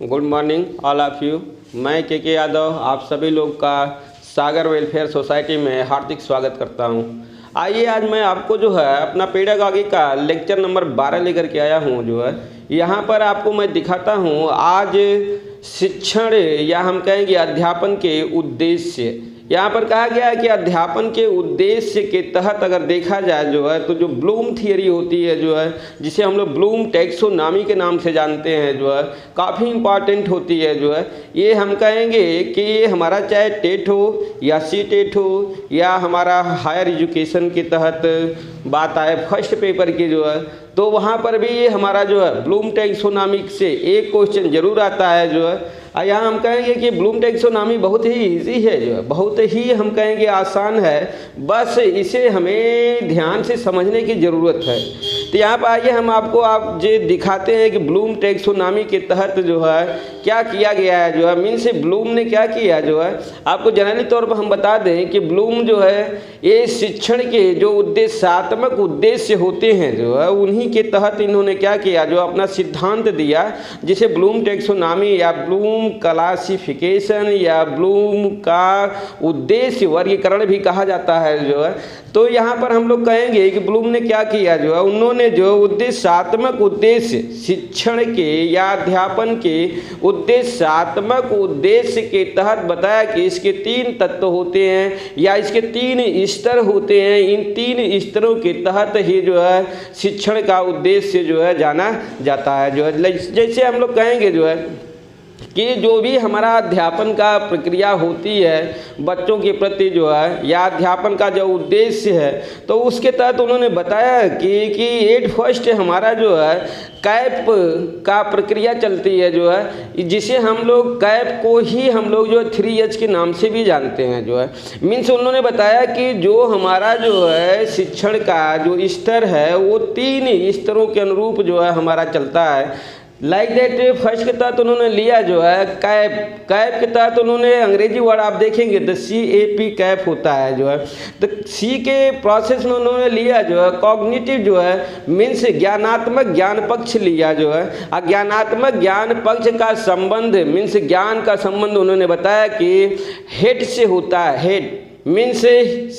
Good morning all of you. मैं के यादव आप सभी लोग का सागर वेलफेयर सोसाइटी में हार्दिक स्वागत करता हूं। आइए आज मैं आपको जो है अपना पेडागॉजी का लेक्चर नंबर 12 लेकर के आया हूं। जो है यहाँ पर आपको मैं दिखाता हूं आज शिक्षण या हम कहेंगे अध्यापन के उद्देश्य। यहाँ पर कहा गया है कि अध्यापन के उद्देश्य के तहत अगर देखा जाए जो है तो जो ब्लूम थियरी होती है जो है जिसे हम लोग ब्लूम टैक्सोनॉमी के नाम से जानते हैं जो है काफ़ी इम्पॉर्टेंट होती है। जो है ये हम कहेंगे कि ये हमारा चाहे टेट हो या सी टेट हो या हमारा हायर एजुकेशन के तहत बात आए फर्स्ट पेपर की जो है तो वहाँ पर भी ये हमारा जो है ब्लूम टैक्सोनॉमी से एक क्वेश्चन जरूर आता है। जो है यहाँ हम कहेंगे कि ब्लूम टैक्सोनॉमी बहुत ही इजी है, जो है बहुत ही हम कहेंगे आसान है, बस इसे हमें ध्यान से समझने की ज़रूरत है। तो यहाँ पर आइए हम आपको जो दिखाते हैं कि ब्लूम टैक्सोनॉमी के तहत जो है क्या किया गया है। जो है मीन्स ब्लूम ने क्या किया जो है आपको जनरली तौर पर हम बता दें कि ब्लूम जो है ये शिक्षण के जो उद्देश्यात्मक उद्देश्य होते हैं जो है उन्हीं के तहत इन्होंने क्या किया जो अपना सिद्धांत दिया जिसे ब्लूम टैक्सोनॉमी या ब्लूम क्लासिफिकेशन या ब्लूम का उद्देश्य वर्गीकरण भी कहा जाता है। जो है तो यहाँ पर हम लोग कहेंगे कि ब्लूम ने क्या किया जो है उन्होंने जो उद्देश्यात्मक उद्देश्य शिक्षण के या अध्यापन के उद्देश्यात्मक उद्देश्य के तहत बताया कि इसके 3 तत्व होते हैं या इसके 3 स्तर होते हैं। इन 3 स्तरों के तहत ही जो है शिक्षण का उद्देश्य जो है जाना जाता है। जो है जैसे हम लोग कहेंगे जो है कि जो भी हमारा अध्यापन का प्रक्रिया होती है बच्चों के प्रति जो है या अध्यापन का जो उद्देश्य है तो उसके तहत उन्होंने बताया कि एट फर्स्ट हमारा जो है कैप का प्रक्रिया चलती है जो है जिसे हम लोग कैप को ही हम लोग जो 3H के नाम से भी जानते हैं। जो है मीन्स उन्होंने बताया कि जो हमारा जो है शिक्षण का जो स्तर है वो 3 स्तरों के अनुरूप जो है हमारा चलता है। लाइक दैट फर्स्ट के तहत उन्होंने लिया जो है कैप के तहत उन्होंने अंग्रेजी वर्ड आप देखेंगे तो CAP कैप होता है। जो है तो सी के प्रोसेस में उन्होंने लिया जो है कॉग्निटिव जो है मीन्स ज्ञानात्मक ज्ञान पक्ष लिया। जो है अज्ञानात्मक ज्ञान पक्ष का संबंध मीन्स ज्ञान का संबंध उन्होंने बताया कि हेड से होता है, हेड मीन्स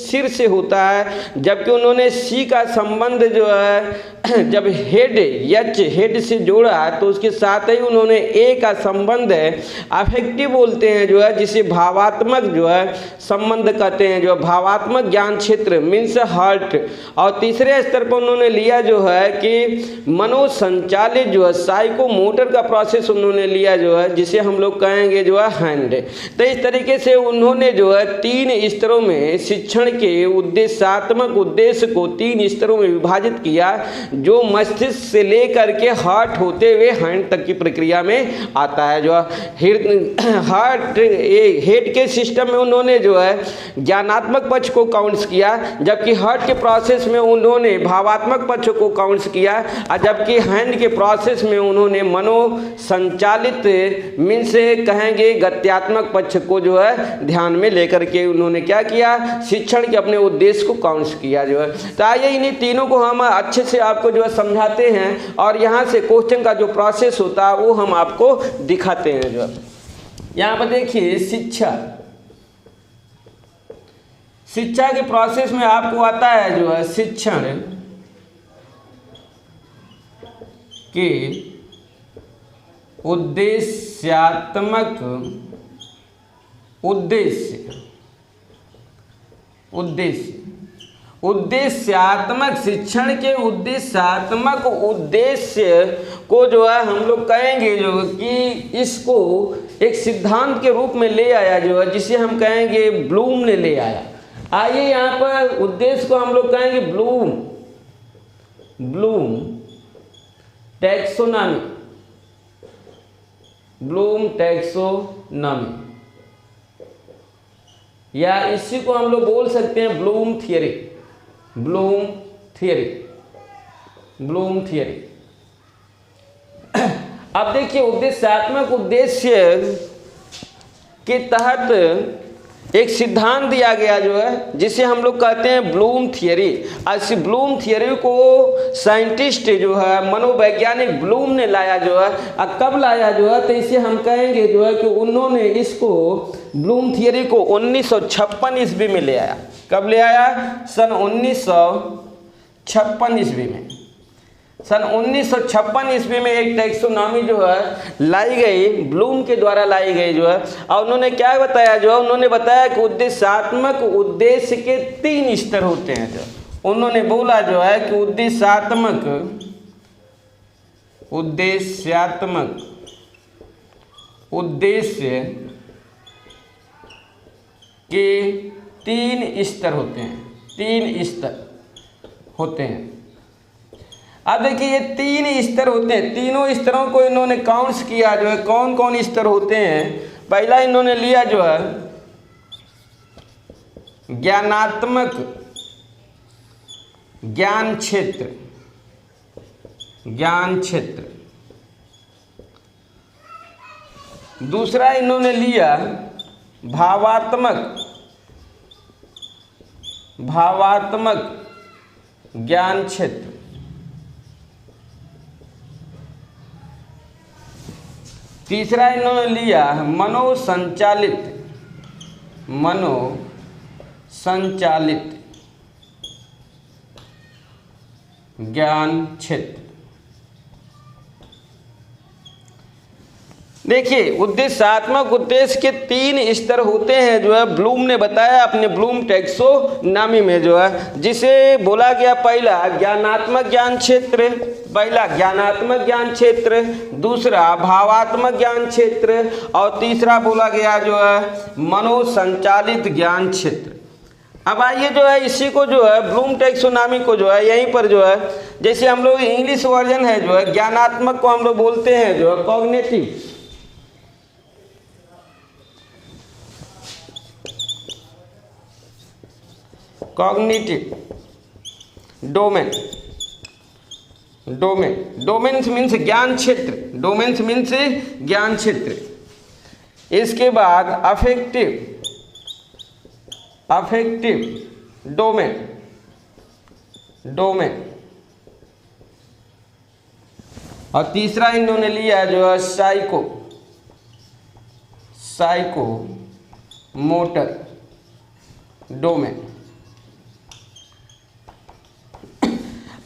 सिर से होता है। जबकि उन्होंने सी का संबंध जो है जब हेड से जोड़ा तो उसके साथ ही उन्होंने ए का संबंध है अफेक्टिव बोलते हैं जो है जिसे भावात्मक जो है संबंध कहते हैं। जो भावात्मक ज्ञान क्षेत्र मीन्स हार्ट। और तीसरे स्तर पर उन्होंने लिया जो है कि मनोसंचालित जो है साइको मोटर का प्रोसेस उन्होंने लिया जो है जिसे हम लोग कहेंगे जो है हैंड। तो इस तरीके से उन्होंने जो है 3 स्तरों में शिक्षण के उद्देश्यात्मक उद्देश्य को 3 स्तरों में विभाजित किया जो मस्तिष्क से लेकर के हार्ट होते हुए हैंड तक की प्रक्रिया में आता है। जो हार्ट हेड के सिस्टम में उन्होंने जो है ज्ञानात्मक पक्ष को काउंट्स किया जबकि हार्ट के प्रोसेस में उन्होंने भावात्मक पक्ष को काउंट्स किया और जबकि हैंड के प्रोसेस में उन्होंने मनो संचालित मीन्स कहेंगे गत्यात्मक पक्ष को जो है ध्यान में लेकर के उन्होंने क्या किया शिक्षण के अपने उद्देश्य को काउंट्स किया। जो है तो आइए इन्हीं तीनों को हम अच्छे से आपको जो है समझाते हैं और यहाँ से क्वेश्चन का जो प्रोसेस होता है वो हम आपको दिखाते हैं। जो है यहाँ पर देखिए शिक्षा के प्रोसेस में आपको आता है जो है शिक्षण के उद्देश्यात्मक उद्देश्यात्मक शिक्षण के उद्देश्यात्मक उद्देश्य को जो है हम लोग कहेंगे जो कि इसको एक सिद्धांत के रूप में ले आया जो है जिसे हम कहेंगे ब्लूम ने ले आया। आइए यहाँ पर उद्देश्य को हम लोग कहेंगे ब्लूम टैक्सोनॉमी या इसी को हम लोग बोल सकते हैं ब्लूम थियरी। अब देखिए उद्देश्यात्मक उद्देश्य के तहत एक सिद्धांत दिया गया जो है जिसे हम लोग कहते हैं ब्लूम थियरी। ऐसी ब्लूम थियरी को साइंटिस्ट जो है मनोवैज्ञानिक ब्लूम ने लाया जो है, कब लाया जो है, तो इसे हम कहेंगे जो है कि उन्होंने इसको ब्लूम थियरी को 1956 ईस्वी में ले आया। कब ले आया? सन 1956 ईस्वी में। सन 1956 ईस्वी में एक टैक्सोनॉमी जो है लाई गई, ब्लूम के द्वारा लाई गई जो है। और उन्होंने क्या बताया जो है, उन्होंने बताया कि उद्देश्यात्मक उद्देश्य के 3 स्तर होते हैं। जो उन्होंने बोला जो है कि उद्देश्यात्मक उद्देश्य के 3 स्तर होते हैं। 3 स्तर होते हैं। अब देखिए ये 3 स्तर होते हैं। तीनों स्तरों को इन्होंने काउंट्स किया जो है, कौन कौन स्तर होते हैं। पहला इन्होंने लिया जो है ज्ञानात्मक ज्ञान क्षेत्र। दूसरा इन्होंने लिया भावात्मक ज्ञान क्षेत्र। तीसरा इन्होंने लिया मनोसंचालित ज्ञान क्षेत्र। देखिए उद्देश्यात्मक उद्देश्य के 3 स्तर होते हैं जो है, ब्लूम ने बताया अपने ब्लूम टैक्सोनॉमी में जो है, जिसे बोला गया पहला ज्ञानात्मक ज्ञान क्षेत्र, दूसरा भावात्मक ज्ञान क्षेत्र और तीसरा बोला गया जो है मनोसंचालित ज्ञान क्षेत्र। अब आइए जो है इसी को जो है ब्लूम टैक्सोनॉमी को जो है यहीं पर जो है, जैसे हम लोग इंग्लिश वर्जन है जो है ज्ञानात्मक को हम लोग बोलते हैं जो है कॉग्निटिव डोमेन मीन्स ज्ञान क्षेत्र। इसके बाद अफेक्टिव डोमेन और तीसरा इन्होंने लिया जो है साइको मोटर डोमेन।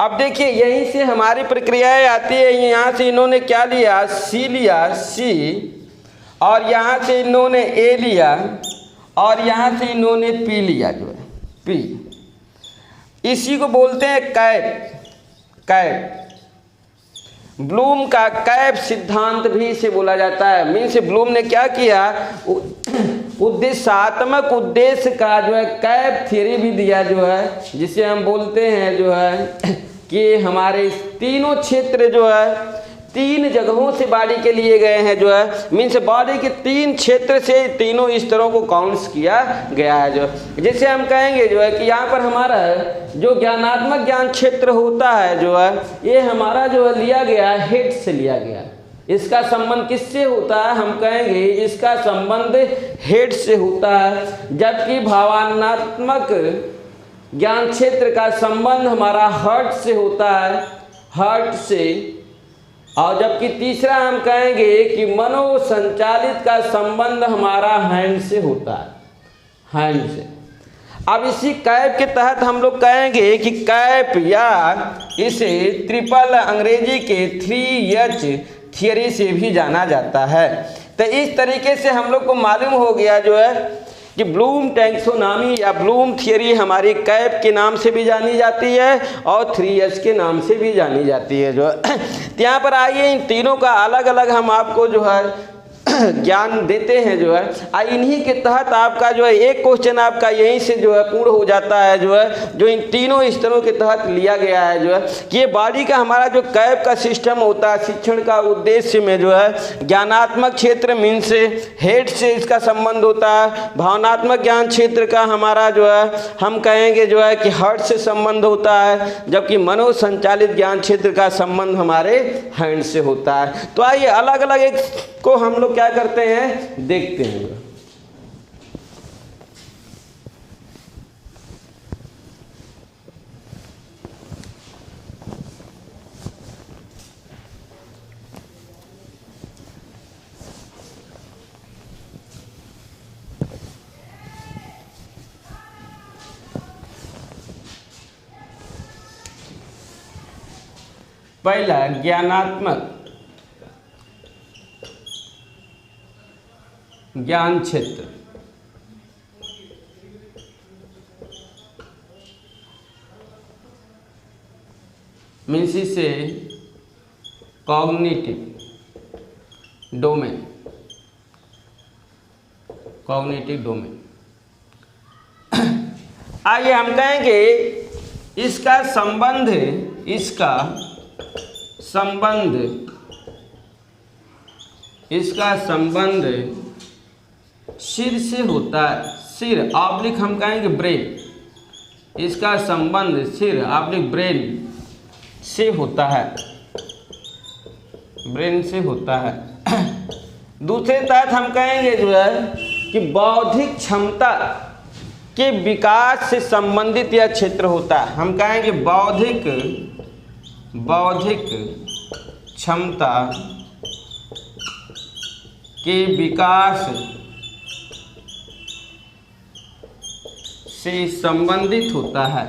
अब देखिए यहीं से हमारी प्रक्रियाएं आती है। यहाँ से इन्होंने क्या लिया, सी और यहाँ से इन्होंने ए लिया और यहाँ से इन्होंने पी लिया जो है पी। इसी को बोलते हैं कैप। ब्लूम का कैप सिद्धांत भी इसे बोला जाता है। मीन्स ब्लूम ने क्या किया, उद्देश्यात्मक उद्देश्य का जो है कैप थ्योरी भी दिया जो है, जिसे हम बोलते हैं जो है कि हमारे तीनों क्षेत्र जो है 3 जगहों से बॉडी के लिए गए हैं जो है। मीन्स बॉडी के 3 क्षेत्र से तीनों स्तरों को काउंट्स किया गया है जो, जैसे हम कहेंगे जो है कि यहाँ पर हमारा जो ज्ञानात्मक ज्ञान क्षेत्र होता है जो है, ये हमारा जो है लिया गया हेड से लिया गया। इसका संबंध किससे होता है, हम कहेंगे इसका संबंध हेड से होता है। जबकि भावनात्मक ज्ञान क्षेत्र का संबंध हमारा हार्ट से होता है, हार्ट से। और जबकि तीसरा हम कहेंगे कि मनोसंचालित का संबंध हमारा हैंड से होता है, हैंड से। अब इसी कैप के तहत हम लोग कहेंगे कि कैप या इसे ट्रिपल अंग्रेजी के 3H थियरी से भी जाना जाता है। तो इस तरीके से हम लोग को मालूम हो गया जो है कि ब्लूम टैक्सोनॉमी या ब्लूम थियरी हमारी कैप के नाम से भी जानी जाती है और 3H के नाम से भी जानी जाती है जो है। यहाँ पर आइए इन तीनों का अलग अलग हम आपको जो है ज्ञान देते हैं जो है। इन्हीं के तहत आपका जो है एक क्वेश्चन आपका यहीं से जो है पूर्ण हो जाता है जो है, जो इन तीनों स्तरों के तहत लिया गया है जो है कि ये बॉडी का हमारा जो कैप का सिस्टम होता है शिक्षण का उद्देश्य में जो है ज्ञानात्मक क्षेत्र मीन्स हेड से इसका संबंध होता है। भावनात्मक ज्ञान क्षेत्र का हमारा जो है हम कहेंगे जो है कि हार्ट से संबंध होता है, जबकि मनोसंचालित ज्ञान क्षेत्र का संबंध हमारे हैंड से होता है। तो आइए अलग अलग एक को हम लोग क्या करते हैं देखते हैं। पहला ज्ञानात्मक ज्ञान क्षेत्र, मीन्स इसे कॉग्निटिव डोमेन, कॉग्निटिव डोमेन। आइए हम कहेंगे इसका संबंध सिर से होता है। सिर ऑब्लिक हम कहेंगे ब्रेन, इसका संबंध सिर ऑब्लिक ब्रेन से होता है, ब्रेन से होता है। दूसरे तहत हम कहेंगे जो है कि बौद्धिक क्षमता के विकास से संबंधित यह क्षेत्र होता है। हम कहेंगे बौद्धिक क्षमता के विकास से संबंधित होता है।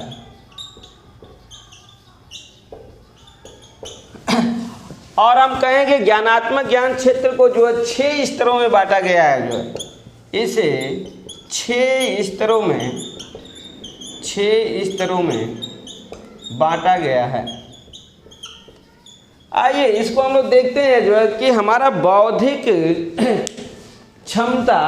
और हम कहेंगे ज्ञानात्मक ज्ञान क्षेत्र को जो है 6 स्तरों में बांटा गया है, जो है इसे 6 स्तरों में बांटा गया है। आइए इसको हम लोग देखते हैं जो है कि हमारा बौद्धिक क्षमता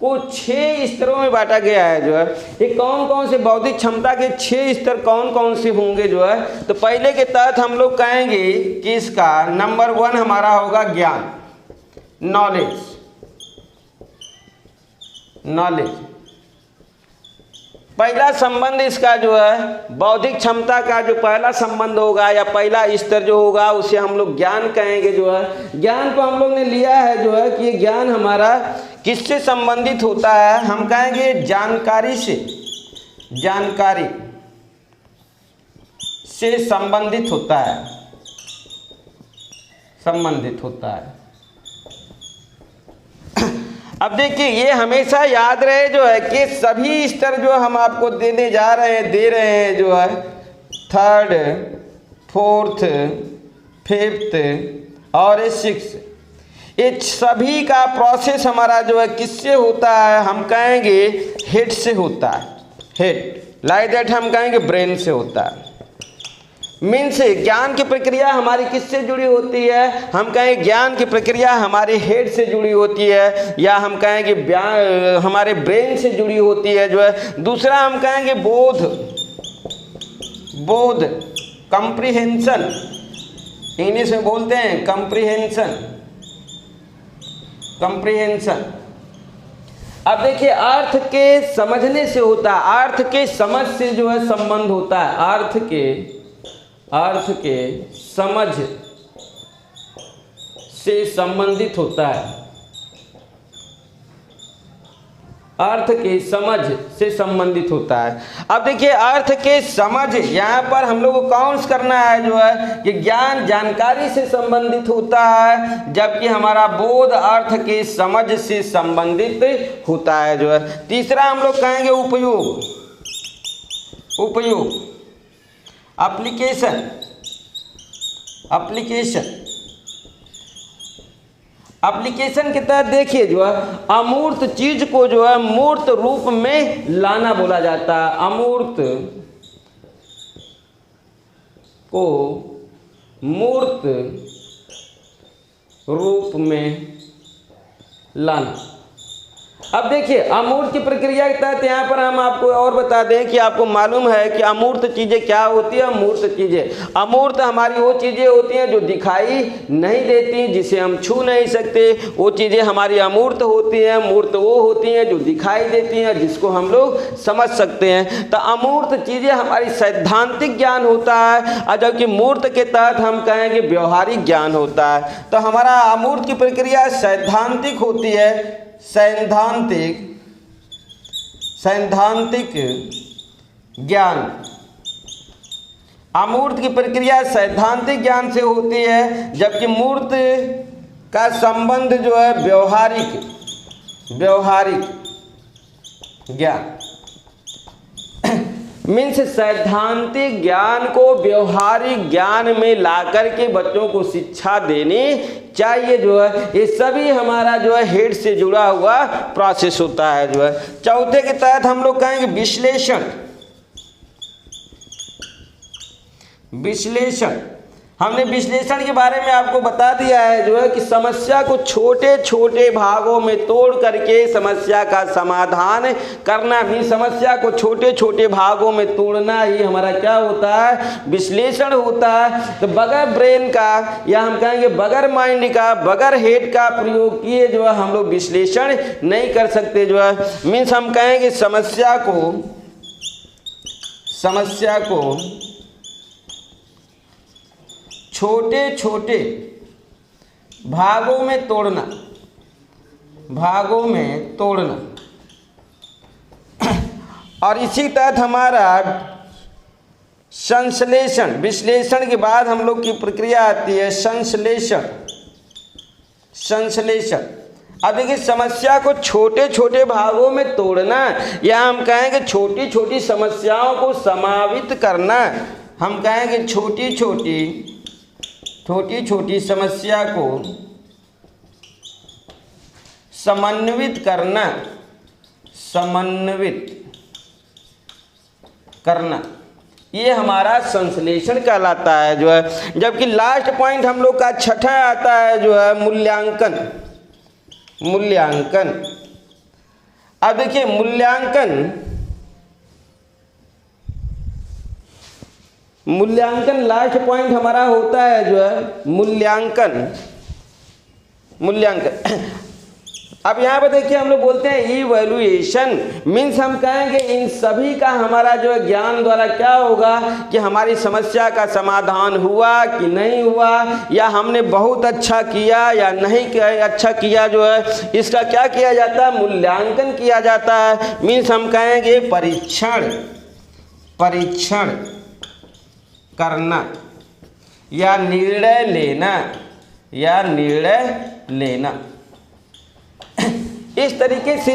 को 6 स्तरों में बांटा गया है। जो है ये कौन कौन से बौद्धिक क्षमता के 6 स्तर कौन कौन से होंगे जो है, तो पहले के तहत हम लोग कहेंगे कि इसका नंबर 1 हमारा होगा ज्ञान, नॉलेज। पहला संबंध इसका जो है बौद्धिक क्षमता का जो पहला संबंध होगा या पहला स्तर जो होगा उसे हम लोग ज्ञान कहेंगे। जो है ज्ञान को हम लोग ने लिया है जो है कि ये ज्ञान हमारा किससे संबंधित होता है, हम कहेंगे जानकारी से संबंधित होता है। अब देखिए ये हमेशा याद रहे जो है कि सभी स्तर जो हम आपको दे रहे हैं जो है 3rd, 4th, 5th और 6th, ये सभी का प्रोसेस हमारा जो है किससे होता है, हम कहेंगे हेड से होता है। हेड लाइक दैट हम कहेंगे ब्रेन से होता है। मीन्स ज्ञान की प्रक्रिया हमारी किससे जुड़ी होती है, हम कहेंगे ज्ञान की प्रक्रिया हमारे हेड से जुड़ी होती है, या हम कहेंगे हमारे ब्रेन से जुड़ी होती है जो है। दूसरा हम कहेंगे बोध कंप्रीहेंशन, इंग्लिश में बोलते हैं कंप्रीहेंशन। अब देखिए अर्थ के समझने से होता है, अर्थ के समझ से जो है संबंध होता है, अर्थ के समझ से संबंधित होता है, अर्थ के समझ से संबंधित होता है। अब देखिए अर्थ के समझ यहाँ पर हम लोग को काउंट करना है जो है कि ज्ञान जानकारी से संबंधित होता है, जबकि हमारा बोध अर्थ के समझ से संबंधित होता है जो है। तीसरा हम लोग कहेंगे उपयोग एप्लीकेशन के तहत देखिए जो है अमूर्त चीज को जो है मूर्त रूप में लाना बोला जाता है, अमूर्त को मूर्त रूप में लाना। अब देखिए अमूर्त की प्रक्रिया के तहत यहाँ पर हम आपको और बता दें कि आपको मालूम है कि अमूर्त चीज़ें क्या होती है। अमूर्त हमारी वो चीज़ें होती हैं जो दिखाई नहीं देती, जिसे हम छू नहीं सकते, वो चीज़ें हमारी अमूर्त होती हैं। मूर्त वो होती हैं जो दिखाई देती हैं, जिसको हम लोग समझ सकते हैं। तो अमूर्त चीज़ें हमारी सैद्धांतिक ज्ञान होता है, और जबकि मूर्त के तहत हम कहेंगे व्यवहारिक ज्ञान होता है। तो हमारा अमूर्त की प्रक्रिया सैद्धांतिक होती है, सैद्धांतिक ज्ञान। अमूर्त की प्रक्रिया सैद्धांतिक ज्ञान से होती है, जबकि मूर्त का संबंध जो है व्यवहारिक ज्ञान। मीन्स सैद्धांतिक ज्ञान को व्यवहारिक ज्ञान में लाकर के बच्चों को शिक्षा देनी चाहिए। जो है ये सभी हमारा जो है हेड से जुड़ा हुआ प्रोसेस होता है। जो है चौथे के तहत हम लोग कहेंगे विश्लेषण। विश्लेषण, हमने विश्लेषण के बारे में आपको बता दिया है जो है कि समस्या को छोटे छोटे भागों में तोड़ करके समस्या का समाधान करना भी, समस्या को छोटे छोटे भागों में तोड़ना ही हमारा क्या होता है, विश्लेषण होता है। तो बगैर ब्रेन का या हम कहेंगे बगैर माइंड का, बगैर हेड का प्रयोग किए जो है हम लोग विश्लेषण नहीं कर सकते। जो है मीन्स हम कहेंगे समस्या को छोटे छोटे भागों में तोड़ना, और इसी तहत हमारा संश्लेषण, विश्लेषण के बाद हम लोग की प्रक्रिया आती है संश्लेषण। अब देखिए समस्या को छोटे छोटे भागों में तोड़ना या हम कहेंगे छोटी छोटी समस्याओं को समावित करना, हम कहेंगे छोटी छोटी समस्या को समन्वित करना, ये हमारा संश्लेषण कहलाता है। जो है जबकि लास्ट पॉइंट हम लोग का छठा आता है जो है मूल्यांकन। अब देखिए मूल्यांकन लास्ट पॉइंट हमारा होता है जो है मूल्यांकन। अब यहाँ पर देखिए हम लोग बोलते हैं इवैल्यूएशन, मीन्स हम कहेंगे इन सभी का हमारा जो है ज्ञान द्वारा क्या होगा कि हमारी समस्या का समाधान हुआ कि नहीं हुआ, या हमने बहुत अच्छा किया या नहीं अच्छा किया। जो है इसका क्या किया जाता है, मूल्यांकन किया जाता है। मीन्स हम कहेंगे परीक्षण करना या निर्णय लेना। इस तरीके से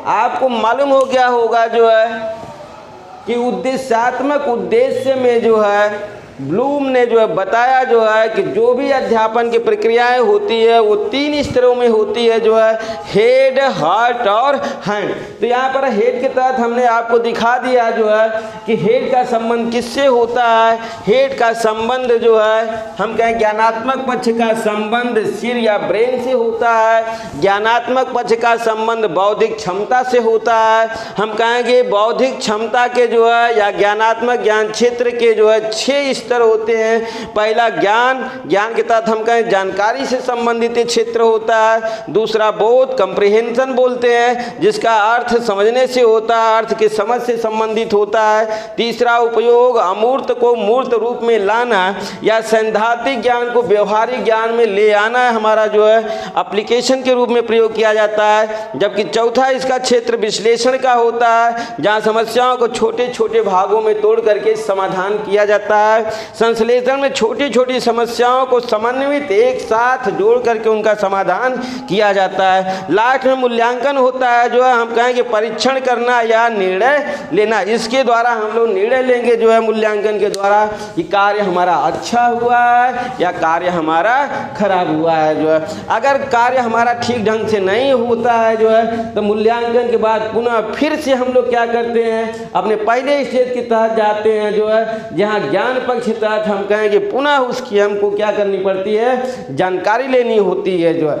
आपको मालूम हो गया होगा जो है कि उद्देश्यात्मक उद्देश्य में जो है ब्लूम ने जो है बताया जो है कि जो भी अध्यापन की प्रक्रियाएं होती है वो 3 स्तरों में होती है, जो है हेड, हार्ट और हैंड। तो यहाँ पर हेड के तहत हमने आपको दिखा दिया जो है कि हेड का संबंध किससे होता है। हेड का संबंध जो है हम कहें ज्ञानात्मक पक्ष का संबंध सिर या ब्रेन से होता है, ज्ञानात्मक पक्ष का संबंध बौद्धिक क्षमता से होता है। हम कहेंगे बौद्धिक क्षमता के जो है या ज्ञानात्मक ज्ञान क्षेत्र के जो है 6 स्तर होते हैं। पहला ज्ञान के तहत हम कहें जानकारी से संबंधित क्षेत्र होता है। दूसरा बोध, कंप्रिहेंशन बोलते हैं, जिसका अर्थ समझने से होता है, अर्थ के समझ से संबंधित होता है। तीसरा उपयोग, अमूर्त को मूर्त रूप में लाना या सैद्धांतिक ज्ञान को व्यवहारिक ज्ञान में ले आना हमारा जो है एप्लीकेशन के रूप में प्रयोग किया जाता है। जबकि चौथा इसका क्षेत्र विश्लेषण का होता है, जहाँ समस्याओं को छोटे छोटे भागों में तोड़ करके समाधान किया जाता है। संश्लेषण में छोटी छोटी समस्याओं को समन्वित एक साथ जोड़ करके उनका समाधान किया जाता है। लास्ट में मूल्यांकन होता है, जो है हम कहेंगे परीक्षण करना या निर्णय लेना। इसके द्वारा हम लोग निर्णय लेंगे जो है मूल्यांकन के द्वारा कि कार्य हमारा अच्छा हुआ है या कार्य हमारा खराब हुआ है। जो है अगर कार्य हमारा ठीक ढंग से नहीं होता है जो है तो मूल्यांकन के बाद पुनः फिर से हम लोग क्या करते हैं, अपने पहले स्टेज के तहत जाते हैं जो है जहाँ ज्ञान पक्ष तहत हम कहेंगे पुनः उसकी हमको क्या करनी पड़ती है, जानकारी लेनी होती है। जो है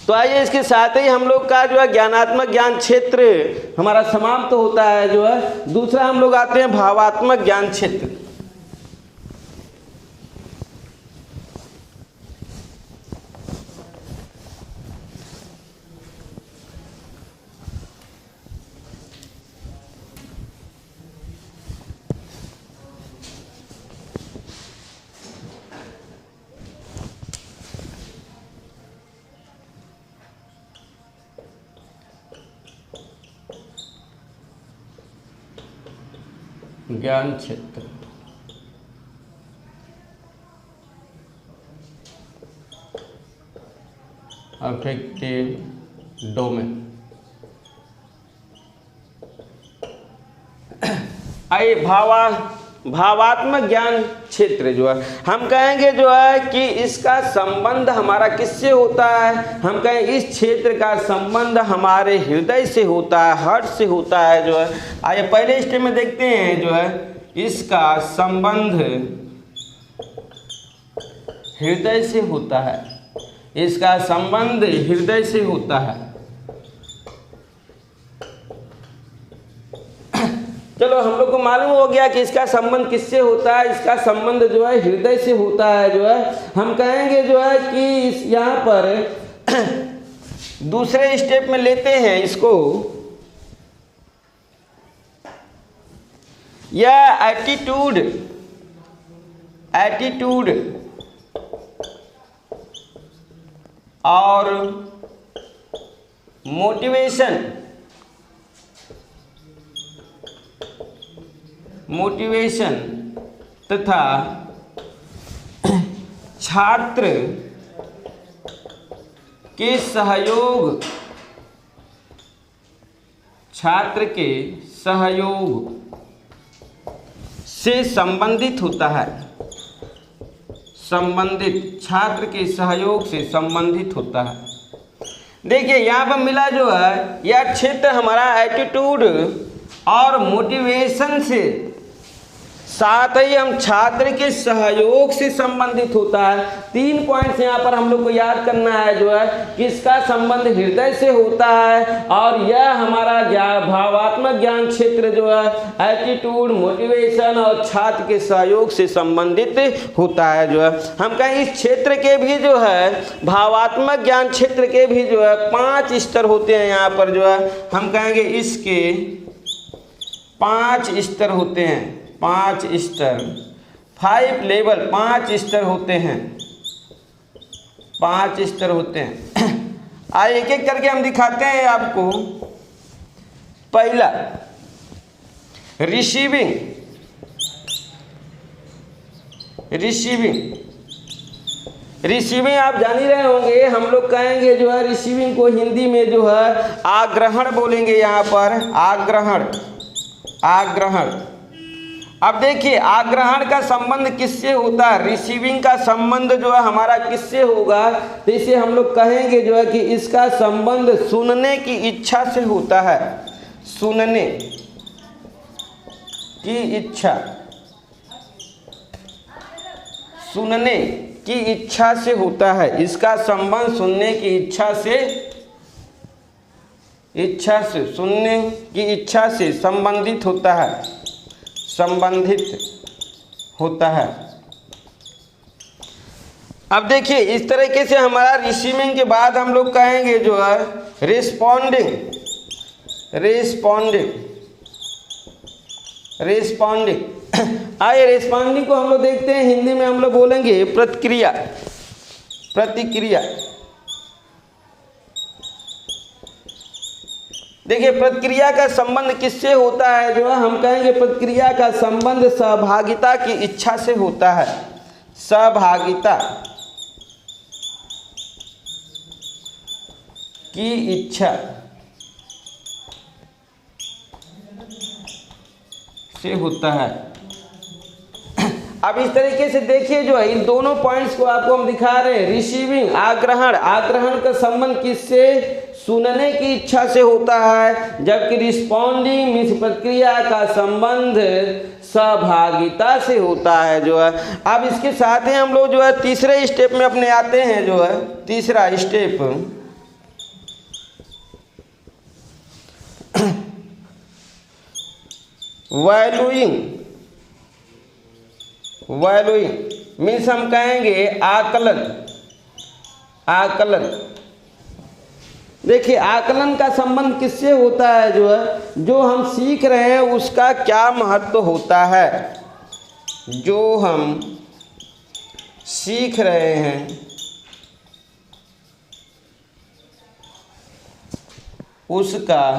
तो आइए इसके साथ ही हम लोग का जो है ज्ञानात्मक ज्ञान क्षेत्र हमारा समाप्त होता है। जो है दूसरा हम लोग आते हैं भावात्मक ज्ञान क्षेत्र। ज्ञान क्षेत्र अफेक्टिव डोमेन। आइए भावात्मक ज्ञान क्षेत्र जो है हम कहेंगे जो है कि इसका संबंध हमारा किससे होता है, हम कहें इस क्षेत्र का संबंध हमारे हृदय से होता है, हार्ट से होता है जो है। आइए पहले स्टेप में देखते हैं जो है इसका संबंध हृदय से होता है, इसका संबंध हृदय से होता है। चलो हम लोग को मालूम हो गया कि इसका संबंध किससे होता है, इसका संबंध जो है हृदय से होता है जो है। हम कहेंगे जो है कि इस यहाँ पर दूसरे स्टेप में लेते हैं इसको, यह एटीट्यूड और मोटिवेशन तथा छात्र के सहयोग से संबंधित होता है, छात्र के सहयोग से संबंधित होता है। देखिए यहाँ पर मिला जो है यह क्षेत्र हमारा एटीट्यूड और मोटिवेशन से, साथ ही हम छात्र के सहयोग से संबंधित होता है। 3 पॉइंट्स यहाँ पर हम लोग को याद करना है जो है कि इसका संबंध हृदय से होता है और यह हमारा भावात्मक ज्ञान क्षेत्र जो है एटीट्यूड, मोटिवेशन और छात्र के सहयोग से संबंधित होता है जो है। हम कहें इस क्षेत्र के भी जो है भावात्मक ज्ञान क्षेत्र के भी जो है 5 स्तर होते हैं। यहाँ पर जो है हम कहेंगे इसके 5 स्तर होते हैं, 5 स्तर, 5 लेवल, 5 स्तर होते हैं, 5 स्तर होते हैं। आइए एक एक करके हम दिखाते हैं आपको। पहला रिसीविंग आप जान ही रहे होंगे, हम लोग कहेंगे जो है रिसीविंग को हिंदी में जो है आग्रहण बोलेंगे। यहाँ पर आग्रहण। अब देखिए आग्रहण का संबंध किससे होता है, रिसीविंग का संबंध जो है हमारा किससे होगा, तो इसे हम लोग कहेंगे जो है कि इसका संबंध सुनने की इच्छा से होता है, सुनने की इच्छा से होता है। इसका संबंध सुनने की इच्छा से संबंधित होता है। अब देखिए इस तरीके से हमारा रिसीविंग के बाद हम लोग कहेंगे जो है रिस्पॉन्डिंग। आइए रिस्पॉन्डिंग को हम लोग देखते हैं, हिंदी में हम लोग बोलेंगे प्रतिक्रिया। देखिए प्रतिक्रिया का संबंध किससे होता है जो है, हम कहेंगे प्रतिक्रिया का संबंध सहभागिता की इच्छा से होता है, सहभागिता की इच्छा से होता है। अब इस तरीके से देखिए जो है इन दोनों पॉइंट्स को आपको हम दिखा रहे हैं। रिसीविंग आग्रहण का संबंध किससे, सुनने की इच्छा से होता है, जबकि रिस्पॉन्डिंग मीन्स प्रतिक्रिया का संबंध सहभागिता से होता है जो है। अब इसके साथ ही हम लोग जो है तीसरे स्टेप में अपने आते हैं जो है, तीसरा स्टेप वैल्यूइंग मीन्स हम कहेंगे आकलन। देखिए आकलन का संबंध किससे होता है जो है, जो हम सीख रहे हैं उसका क्या महत्व होता है, जो हम सीख रहे हैं उसका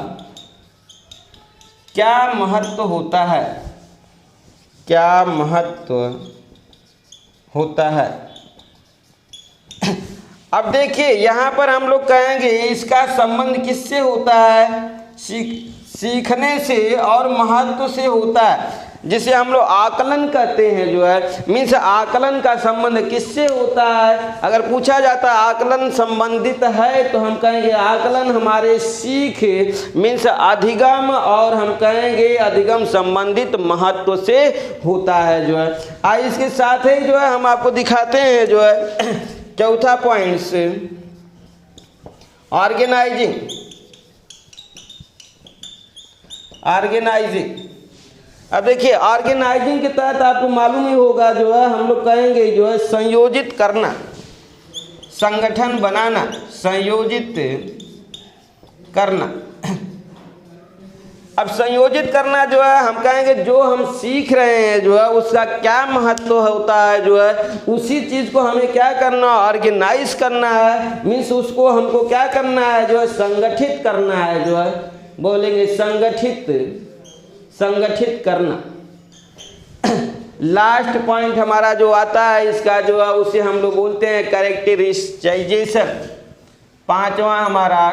क्या महत्व होता है, क्या महत्व होता है। अब देखिए यहाँ पर हम लोग कहेंगे इसका संबंध किससे होता है, सीखने से और महत्व से होता है, जिसे हम लोग आकलन कहते हैं जो है। मीन्स आकलन का संबंध किससे होता है? अगर पूछा जाता है आकलन संबंधित है तो हम कहेंगे आकलन हमारे सीख मीन्स अधिगम और हम कहेंगे अधिगम संबंधित महत्व से होता है जो है। इसके साथ ही जो है हम आपको दिखाते हैं जो है चौथा पॉइंट से ऑर्गेनाइजिंग। अब देखिए ऑर्गेनाइजिंग के तहत आपको मालूम ही होगा जो है हम लोग कहेंगे जो है संयोजित करना, संगठन बनाना, संयोजित करना। अब संयोजित करना जो है हम कहेंगे जो हम सीख रहे हैं जो है उसका क्या महत्व होता है जो है, उसी चीज़ को हमें क्या करना, ऑर्गेनाइज करना है। मीन्स उसको हमको क्या करना है जो है संगठित करना है जो है, बोलेंगे संगठित करना। लास्ट पॉइंट हमारा जो आता है इसका जो है उसे हम लोग बोलते हैं कैरेक्टराइजेशन। पांचवा हमारा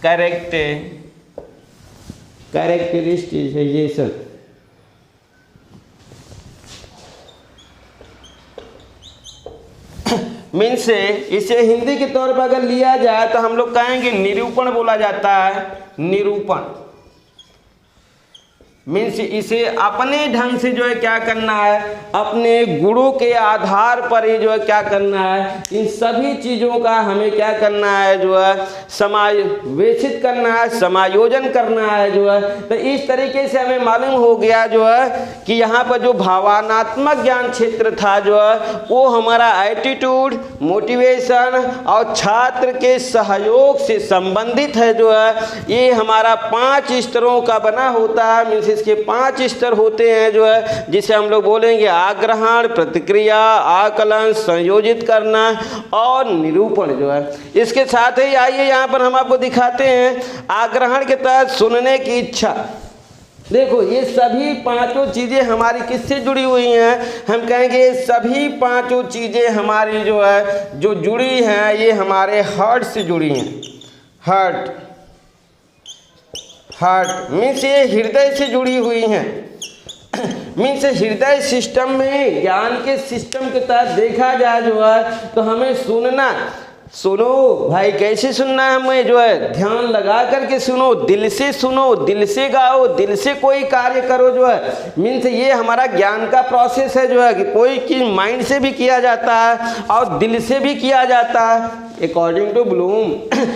कैरेक्टराइजेशन। मीन्स इसे हिंदी के तौर पर अगर लिया जाए तो हम लोग कहेंगे निरूपण बोला जाता है। निरूपण मीन्स इसे अपने ढंग से जो है क्या करना है, अपने गुणों के आधार पर ही जो है क्या करना है, इन सभी चीज़ों का हमें क्या करना है जो है समावेशित करना है, समायोजन करना है जो है। तो इस तरीके से हमें मालूम हो गया जो है कि यहाँ पर जो भावनात्मक ज्ञान क्षेत्र था जो है वो हमारा एटीट्यूड, मोटिवेशन और छात्र के सहयोग से संबंधित है जो है। ये हमारा 5 स्तरों का बना होता है। मीन्स इसके 5 स्तर होते हैं जो है, जिसे हम लोग बोलेंगे आग्रहण, प्रतिक्रिया, आकलन, संयोजित करना और निरूपण जो है। इसके साथ ही आइए यहाँ पर हम आपको दिखाते हैं आग्रहण के तहत सुनने की इच्छा। देखो ये सभी 5 चीज़ें हमारी किससे जुड़ी हुई हैं, हम कहेंगे सभी 5 चीज़ें हमारी जो है जो जुड़ी हैं ये हमारे हार्ट से जुड़ी हैं। हार्ट मीन्स ये हृदय से जुड़ी हुई हैं। मीन्स हृदय सिस्टम में ज्ञान के सिस्टम के तहत देखा जाए जो है तो हमें सुनो भाई, कैसे सुनना है हमें जो है, ध्यान लगा करके सुनो, दिल से गाओ, दिल से कोई कार्य करो जो है। मीन्स ये हमारा ज्ञान का प्रोसेस है जो है कि कोई चीज़ माइंड से भी किया जाता है और दिल से भी किया जाता है अकॉर्डिंग टू ब्लूम।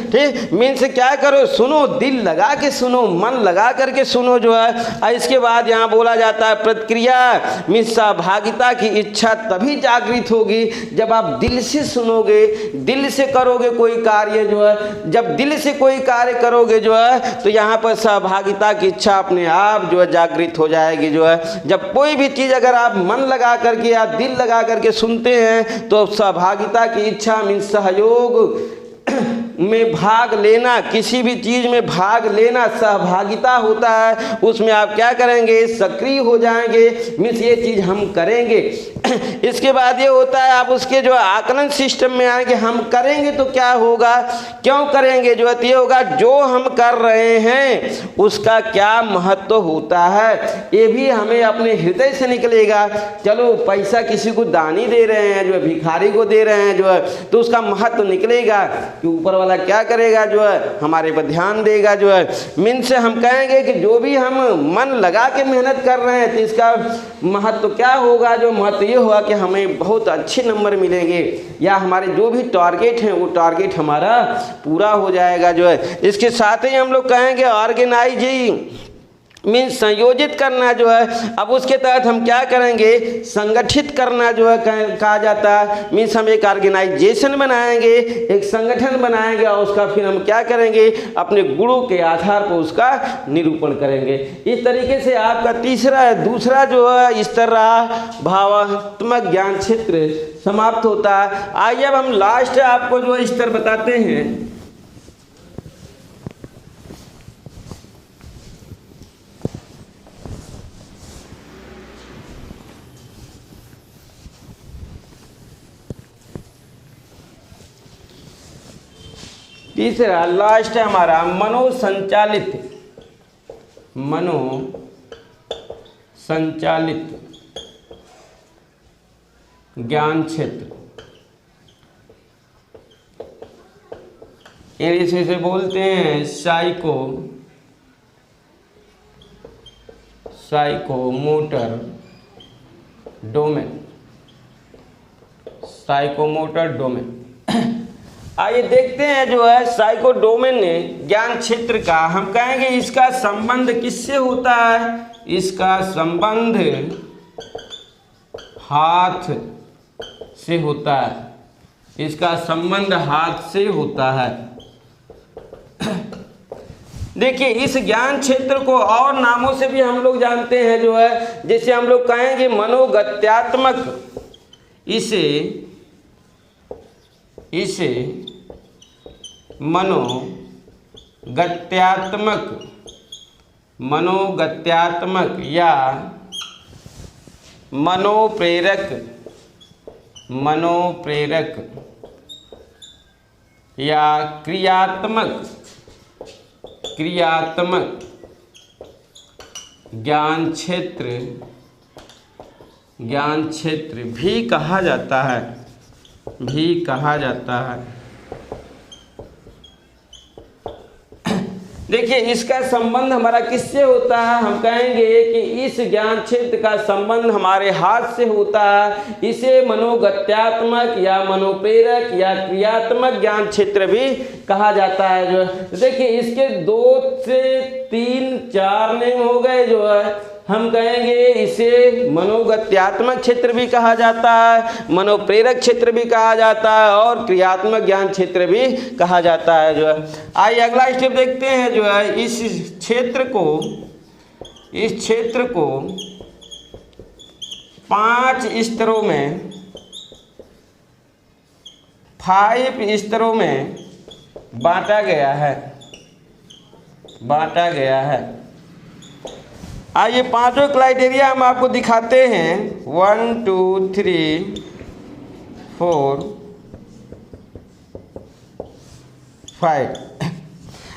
ठीक, मीन्स क्या करो, सुनो, दिल लगा के सुनो, मन लगा करके सुनो जो है। और इसके बाद यहाँ बोला जाता है प्रतिक्रिया। मीन्स सहभागिता की इच्छा तभी जागृत होगी जब आप दिल से सुनोगे, दिल से करोगे कोई कार्य जो है। जब दिल से कोई कार्य करोगे जो है तो यहाँ पर सहभागिता की इच्छा अपने आप जो है जागृत हो जाएगी जो है। जब कोई भी चीज़ अगर आप मन लगा करके या दिल लगा करके सुनते हैं तो सहभागिता की इच्छा मीन्स सहयोग में भाग लेना, किसी भी चीज़ में भाग लेना सहभागिता होता है। उसमें आप क्या करेंगे, सक्रिय हो जाएंगे। मीन्स ये चीज़ हम करेंगे। इसके बाद ये होता है आप उसके जो आकलन सिस्टम में आएंगे, हम करेंगे तो क्या होगा, क्यों करेंगे जो है, ये होगा जो हम कर रहे हैं उसका क्या महत्व होता है, ये भी हमें अपने हृदय से निकलेगा। चलो पैसा किसी को दानी दे रहे हैं जो है, भिखारी को दे रहे हैं जो है, तो उसका महत्व निकलेगा कि ऊपर वाला क्या करेगा जो है, हमारे पर ध्यान देगा जो है। मीन्स हम कहेंगे कि जो भी हम मन लगा के मेहनत कर रहे हैं तो इसका महत्व क्या होगा, जो महत्व ये होगा कि हमें बहुत अच्छे नंबर मिलेंगे या हमारे जो भी टारगेट हैं वो टारगेट हमारा पूरा हो जाएगा जो है। इसके साथ ही हम लोग कहेंगे ऑर्गेनाइजिंग मीन्स संयोजित करना जो है। अब उसके तहत हम क्या करेंगे, संगठित करना जो है कहा जाता है। मीन्स हम एक ऑर्गेनाइजेशन बनाएंगे, एक संगठन बनाएंगे और उसका फिर हम क्या करेंगे, अपने गुणों के आधार पर उसका निरूपण करेंगे। इस तरीके से आपका दूसरा जो है स्तर रहा भावात्मक ज्ञान क्षेत्र समाप्त होता है। आइए अब हम लास्ट आपको जो स्तर बताते हैं। तीसरा लास्ट है हमारा मनो संचालित ज्ञान क्षेत्र। इसे बोलते हैं साइकोमोटर डोमेन। आइए देखते हैं जो है साइकोडोमेन ज्ञान क्षेत्र का, हम कहेंगे इसका संबंध किससे होता है? इसका संबंध हाथ से होता है। इसका संबंध हाथ से होता है। देखिए इस ज्ञान क्षेत्र को और नामों से भी हम लोग जानते हैं जो है, जैसे हम लोग कहेंगे मनोगत्यात्मक, इसे मनोगत्यात्मक या मनोप्रेरक या क्रियात्मक ज्ञान क्षेत्र भी कहा जाता है। देखिए इसका संबंध हमारा किससे होता है? हम कहेंगे कि इस ज्ञान क्षेत्र का संबंध हमारे हाथ से होता है। इसे मनोगत्यात्मक या मनोप्रेरक या क्रियात्मक ज्ञान क्षेत्र भी कहा जाता है। जो देखिए इसके 2 से 3 4 नेम हो गए। जो है हम कहेंगे इसे मनोगत्यात्मक क्षेत्र भी कहा जाता है, मनोप्रेरक क्षेत्र भी कहा जाता है और क्रियात्मक ज्ञान क्षेत्र भी कहा जाता है। जो है आइए अगला स्टेप देखते हैं। जो है इस क्षेत्र को 5 स्तरों में 5 स्तरों में बांटा गया है। आइए 5 क्राइटेरिया हम आपको दिखाते हैं। 1 2 3 4 5।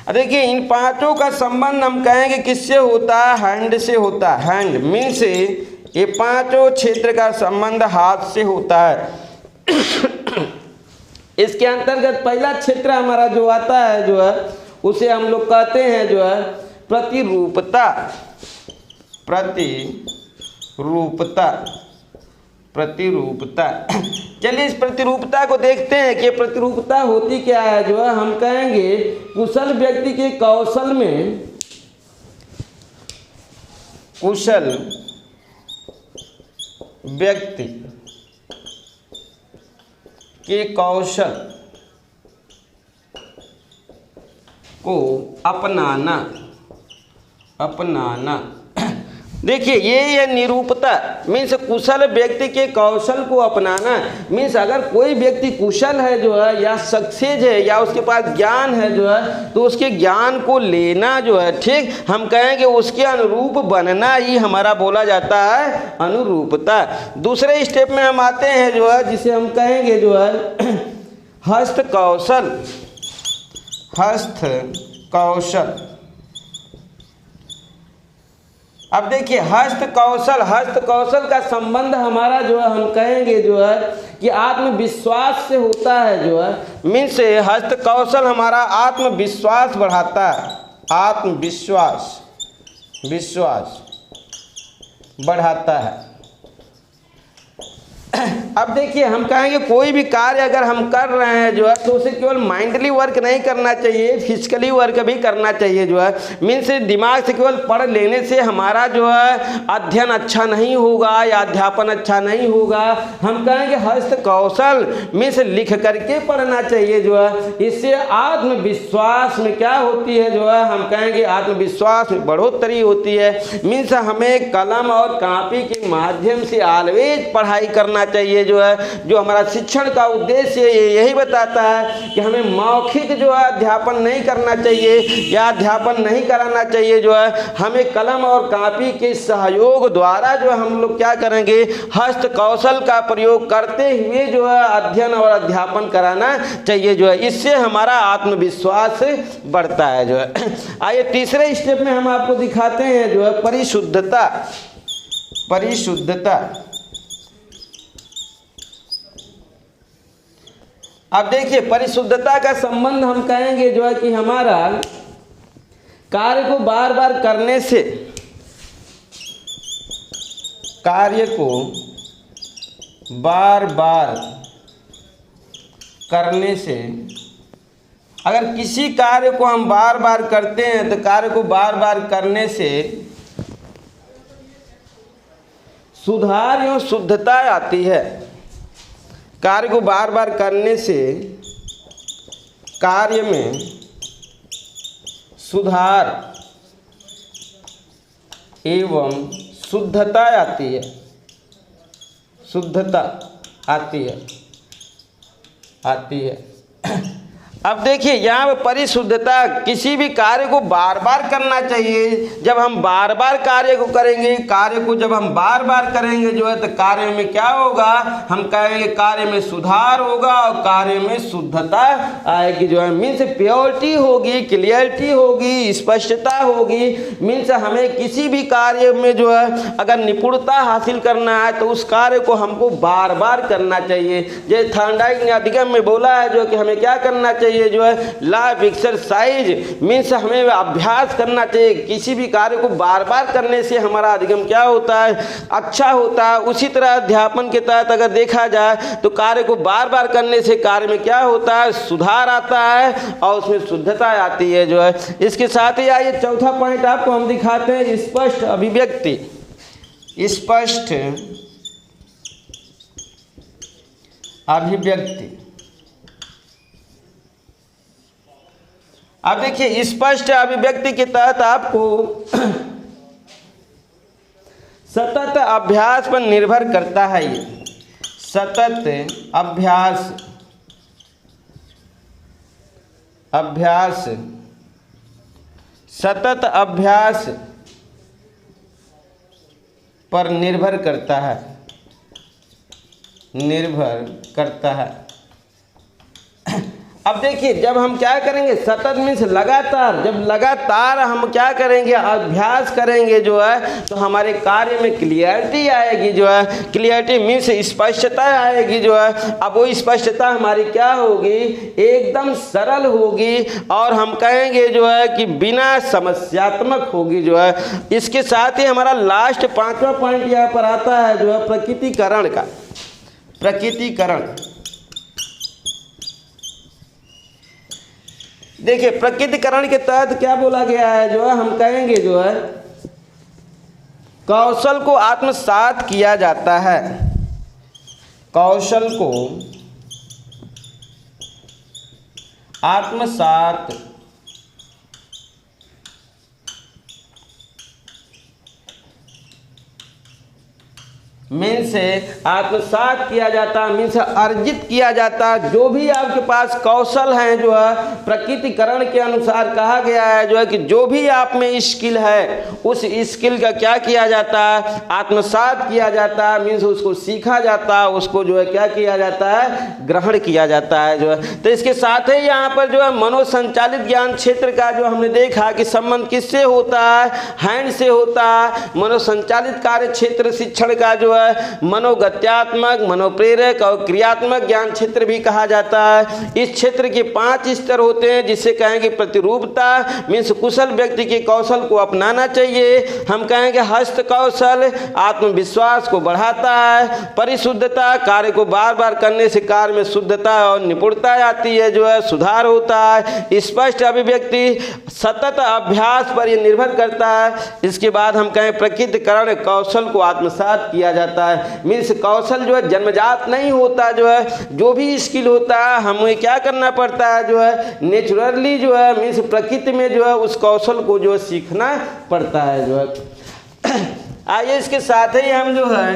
देखिए इन 5 का संबंध हम कहेंगे किससे होता है? हैंड से होता है। हैंड मीन्स ये 5 क्षेत्र का संबंध हाथ से होता है। इसके अंतर्गत पहला क्षेत्र हमारा जो आता है जो है उसे हम लोग कहते हैं जो है प्रतिरूपता। चलिए इस प्रतिरूपता को देखते हैं कि प्रतिरूपता होती क्या है। जो है हम कहेंगे कुशल व्यक्ति के कौशल को अपनाना। देखिए ये निरूपता मीन्स कुशल व्यक्ति के कौशल को अपनाना। मीन्स अगर कोई व्यक्ति कुशल है जो है या सक्सेस है या उसके पास ज्ञान है जो है तो उसके ज्ञान को लेना जो है, ठीक, हम कहेंगे उसके अनुरूप बनना ही हमारा बोला जाता है अनुरूपता। दूसरे स्टेप में हम आते हैं जो है जिसे हम कहेंगे जो है हस्त कौशल। अब देखिए हस्त कौशल का संबंध हमारा जो है हम कहेंगे जो है कि आत्मविश्वास से होता है। जो है मीन्स हस्त कौशल हमारा आत्मविश्वास बढ़ाता है, विश्वास बढ़ाता है। अब देखिए हम कहेंगे कोई भी कार्य अगर हम कर रहे हैं जो है तो उसे केवल माइंडली वर्क नहीं करना चाहिए, फिजिकली वर्क भी करना चाहिए। जो है मीन्स दिमाग से केवल पढ़ लेने से हमारा जो है अध्ययन अच्छा नहीं होगा या अध्यापन अच्छा नहीं होगा। हम कहेंगे हस्त कौशल मीन्स लिख करके पढ़ना चाहिए। जो है इससे आत्मविश्वास में क्या होती है जो है हम कहेंगे आत्मविश्वास में बढ़ोतरी होती है। मीन्स हमें कलम और कॉपी के माध्यम से ऑलवेज पढ़ाई करना चाहिए। जो है जो हमारा शिक्षण का उद्देश्य है यही बताता है कि हमें मौखिक जो है अध्यापन नहीं करना चाहिए या अध्यापन नहीं कराना चाहिए, जो है हमें कलम और कापी के सहयोग द्वारा जो हम लोग क्या करेंगे, हस्त कौशल का प्रयोग करते हुए जो है अध्ययन और अध्यापन कराना चाहिए, जो है इससे हमारा आत्मविश्वास बढ़ता है। जो है आइए तीसरे स्टेप में हम आपको दिखाते हैं जो है परिशुद्धता। परिशुद्धता, अब देखिए परिशुद्धता का संबंध हम कहेंगे जो है कि हमारा कार्य को बार बार करने से, कार्य को बार बार करने से, अगर किसी कार्य को हम बार बार करते हैं तो कार्य को बार बार करने से सुधार एवं शुद्धता आती है। कार्य को बार बार करने से कार्य में सुधार एवं शुद्धता आती है, शुद्धता आती है। अब देखिए यहाँ पर परिशुद्धता, किसी भी कार्य को बार बार करना चाहिए। जब हम बार बार कार्य को करेंगे, कार्य को जब हम बार बार करेंगे जो है तो कार्य में क्या होगा, हम कहेंगे कार्य में सुधार होगा और कार्य में शुद्धता आएगी, जो है मीन्स प्योरिटी होगी, क्लियरिटी होगी, स्पष्टता होगी। मीन्स हमें किसी भी कार्य में जो है अगर निपुणता हासिल करना है तो उस कार्य को हमको बार बार करना चाहिए। जैसे थॉर्नडाइक ने अधिगम में बोला है जो कि हमें क्या करना चाहिए, जो है लाइफ एक्सरसाइज, मीन्स हमें अभ्यास करना चाहिए। किसी भी कार्य को बार बार करने से हमारा अधिगम क्या होता है, अच्छा होता है। उसी तरह अध्यापन के तहत अगर देखा जाए तो कार्य को बार बार करने से कार्य में क्या होता है, सुधार आता है और उसमें शुद्धता आती है। जो है इसके साथ ही आइए चौथा पॉइंट आपको हम दिखाते हैं, स्पष्ट अभिव्यक्ति। स्पष्ट अभिव्यक्ति, अब देखिए स्पष्ट अभिव्यक्ति के तहत आपको सतत अभ्यास पर निर्भर करता है। ये सतत अभ्यास सतत अभ्यास पर निर्भर करता है। अब देखिए जब हम क्या करेंगे, सतत मीन्स लगातार, जब लगातार हम क्या करेंगे, अभ्यास करेंगे जो है तो हमारे कार्य में क्लियरिटी आएगी। जो है क्लियरिटी मीन्स स्पष्टता आएगी। जो है अब वो स्पष्टता हमारी क्या होगी, एकदम सरल होगी और हम कहेंगे जो है कि बिना समस्यात्मक होगी। जो है इसके साथ ही हमारा लास्ट पांचवा पॉइंट यहाँ पर आता है जो है प्रकटीकरण का। प्रकटीकरण, देखिए प्रकटीकरण के तहत क्या बोला गया है, जो है हम कहेंगे जो है कौशल को आत्मसात किया जाता है। कौशल को आत्मसात मीन्स आत्मसात किया जाता, मीन्स अर्जित किया जाता। जो भी आपके पास कौशल हैं जो है प्रकटीकरण के अनुसार कहा गया है जो है कि जो भी आप में स्किल है उस स्किल का क्या किया जाता है, आत्मसात किया जाता है। मीन्स उसको सीखा जाता है, उसको जो है क्या किया जाता है, ग्रहण किया जाता है। जो है तो इसके साथ ही यहाँ पर जो है मनोसंचालित ज्ञान क्षेत्र का जो हमने देखा कि संबंध किससे होता है, हैंड से होता है। मनोसंचालित कार्य क्षेत्र शिक्षण का जो मनोगत्यात्मक, मनोप्रेरक और क्रियात्मक ज्ञान क्षेत्र भी कहा जाता है। इस क्षेत्र के 5 स्तर होते हैं जिसे कहेंगे प्रतिरूपता, मीन्स कुशल व्यक्ति के कौशल को अपनाना चाहिए। हम कहेंगे हस्त कौशल आत्मविश्वास को बढ़ाता है। परिशुद्धता, कार्य को बार बार करने से कार्य में शुद्धता और निपुणता आती है, जो है सुधार होता है। स्पष्ट अभिव्यक्ति, सतत अभ्यास पर यह निर्भर करता है। इसके बाद हम कहें प्रकटीकरण, कौशल को आत्मसात किया जाता है। मीन्स कौशल जो है जन्मजात नहीं होता। जो है जो भी स्किल होता है हमें क्या करना पड़ता है, जो है नेचुरली जो है मीन्स प्रकृति में जो है उस कौशल को जो है सीखना पड़ता है। जो है आइए इसके साथ ही हम जो है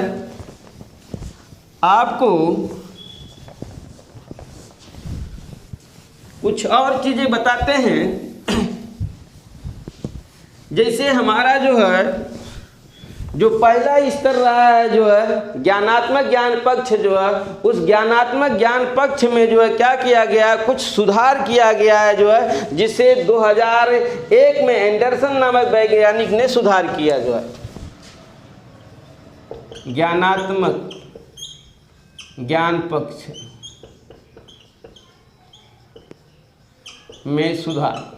आपको कुछ और चीज़ें बताते हैं। जैसे हमारा जो है, जो पहला स्तर रहा है जो है ज्ञानात्मक ज्ञान पक्ष, जो है उस ज्ञानात्मक ज्ञान पक्ष में जो है क्या किया गया, कुछ सुधार किया गया है जो है, जिसे 2001 में एंडरसन नामक वैज्ञानिक ने सुधार किया जो है। ज्ञानात्मक ज्ञान पक्ष में सुधार।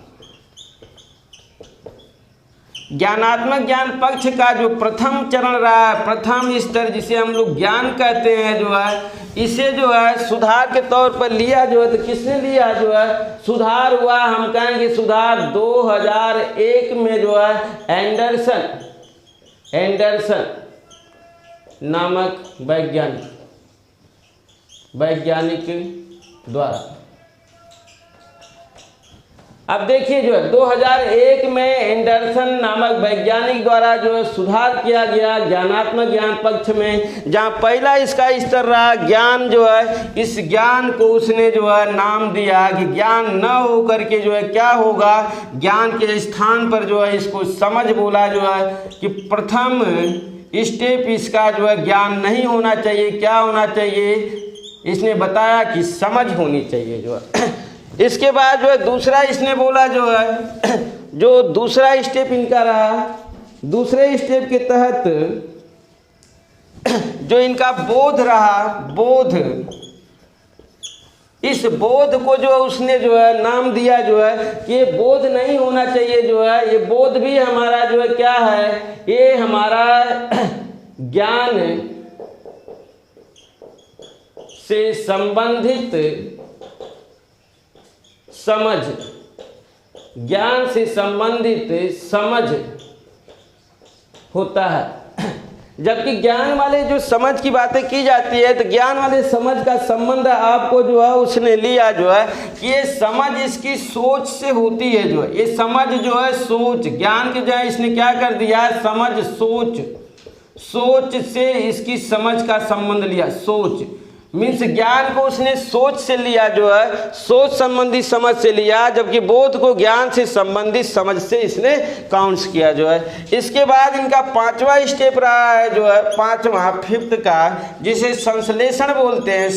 ज्ञानात्मक ज्ञान पक्ष का जो प्रथम चरण रहा है, प्रथम स्तर जिसे हम लोग ज्ञान कहते हैं जो है, इसे जो है सुधार के तौर पर लिया जो है। तो किसने लिया जो है, सुधार हुआ, हम कहेंगे सुधार 2001 में जो है एंडरसन नामक वैज्ञानिक द्वारा। अब देखिए जो है 2001 में एंडरसन नामक वैज्ञानिक द्वारा जो है सुधार किया गया ज्ञानात्मक ज्ञान पक्ष में। जहाँ पहला इसका स्तर रहा ज्ञान जो है, इस ज्ञान को उसने जो है नाम दिया कि ज्ञान न हो करके जो है क्या होगा, ज्ञान के स्थान पर जो है इसको समझ बोला जो है कि प्रथम स्टेप इसका जो है ज्ञान नहीं होना चाहिए, क्या होना चाहिए, इसने बताया कि समझ होनी चाहिए जो है। इसके बाद जो है दूसरा इसने बोला जो है, जो दूसरा स्टेप इनका रहा, दूसरे स्टेप के तहत जो इनका बोध रहा, बोध, इस बोध को जो उसने जो है नाम दिया जो है कि ये बोध नहीं होना चाहिए जो है, ये बोध भी हमारा जो है क्या है, ये हमारा ज्ञान से संबंधित समझ, ज्ञान से संबंधित समझ होता है। जबकि ज्ञान वाले जो समझ की बातें की जाती है, तो ज्ञान वाले समझ का संबंध आपको जो है उसने लिया जो है कि ये समझ इसकी सोच से होती है जो है, ये समझ जो है सोच, ज्ञान के जो है इसने क्या कर दिया, समझ सोच, सोच से इसकी समझ का संबंध लिया। सोच मीन्स ज्ञान को उसने सोच से लिया जो है, सोच संबंधी समझ से लिया, जबकि बोध को ज्ञान से संबंधित समझ से इसने काउंट्स किया जो है। इसके बाद इनका पांचवा स्टेप रहा है जो है, पांचवा फिफ्थ का, जिसे संश्लेषण बोलते हैं।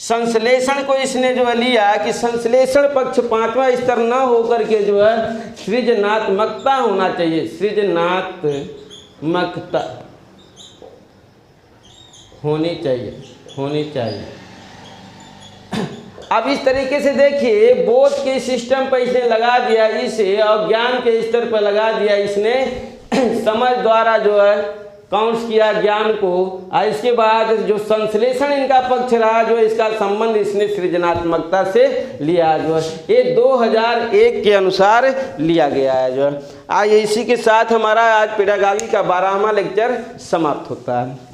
संश्लेषण को इसने जो है लिया कि संश्लेषण पक्ष पांचवा स्तर न होकर के जो है सृजनात्मकता होना चाहिए, सृजनात्मकता होनी चाहिए। अब इस तरीके से देखिए, बोध के सिस्टम पर इसने लगा दिया इसे, और ज्ञान के स्तर पर लगा दिया इसने समझ द्वारा जो है काउंट्स किया ज्ञान को। और इसके बाद जो संश्लेषण इनका पक्ष रहा, जो इसका संबंध इसने सृजनात्मकता से लिया जो है, ये 2001 के अनुसार लिया गया है जो है। आज इसी के साथ हमारा आज पेडागॉजी का 12वां लेक्चर समाप्त होता है।